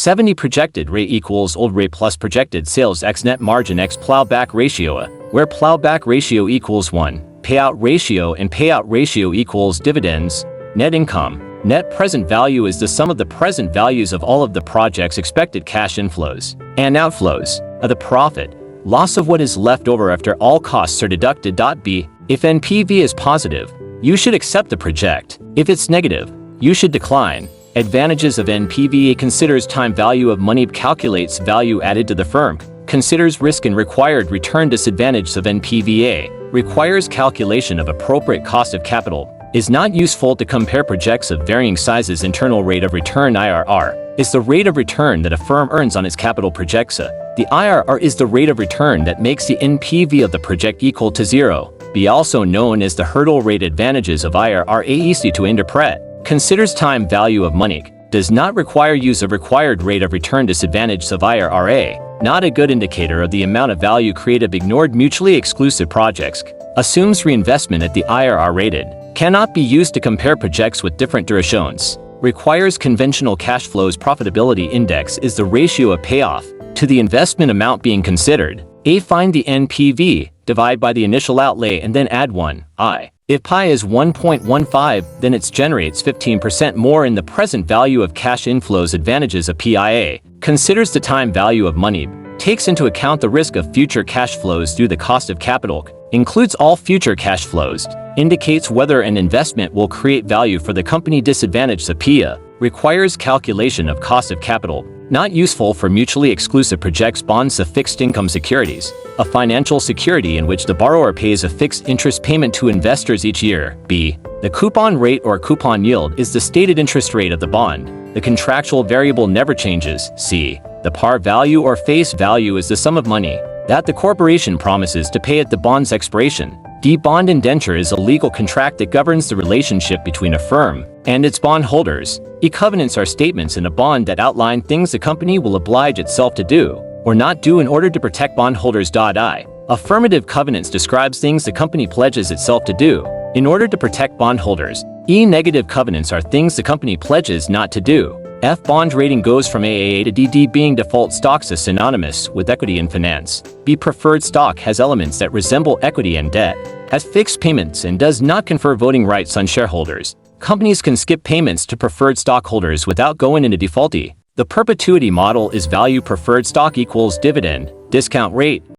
70 projected rate equals old rate plus projected sales x net margin x plowback ratio, where plowback ratio equals 1, payout ratio and payout ratio equals dividends. Net income. Net present value is the sum of the present values of all of the project's expected cash inflows and outflows of the profit, loss of what is left over after all costs are deducted. B. If NPV is positive, you should accept the project. If it's negative, you should decline. Advantages of NPV: considers time value of money, calculates value added to the firm, considers risk and required return. Disadvantages of NPV: requires calculation of appropriate cost of capital, is not useful to compare projects of varying sizes. Internal rate of return (IRR) is the rate of return that a firm earns on its capital projects. The IRR is the rate of return that makes the NPV of the project equal to 0. B. Also known as the hurdle rate. Advantages of IRR: easy to interpret, considers time value of money, does not require use of required rate of return. Disadvantages of IRR: not a good indicator of the amount of value created. Ignored mutually exclusive projects, assumes reinvestment at the IRR rated, cannot be used to compare projects with different durations, requires conventional cash flows. Profitability index is the ratio of payoff to the investment amount being considered. Find the NPV, divide by the initial outlay and then add 1. If pi is 1.15, then it generates 15% more in the present value of cash inflows. Advantages of PIA: considers the time value of money, takes into account the risk of future cash flows through the cost of capital, includes all future cash flows, indicates whether an investment will create value for the company. Disadvantages of PIA: requires calculation of cost of capital, not useful for mutually exclusive projects. Bonds of fixed income securities, a financial security in which the borrower pays a fixed interest payment to investors each year. B. The coupon rate or coupon yield is the stated interest rate of the bond. The contractual variable never changes. C. The par value or face value is the sum of money that the corporation promises to pay at the bond's expiration. D. Bond indenture is a legal contract that governs the relationship between a firm and its bondholders. Covenants are statements in a bond that outline things the company will oblige itself to do or not do in order to protect bondholders. I. Affirmative covenants describes things the company pledges itself to do in order to protect bondholders. Negative covenants are things the company pledges not to do. F. Bond rating goes from AAA to DD, being default stocks is synonymous with equity in finance. B. Preferred stock has elements that resemble equity and debt, has fixed payments and does not confer voting rights on shareholders. Companies can skip payments to preferred stockholders without going into default. The perpetuity model is value preferred stock equals dividend discount rate.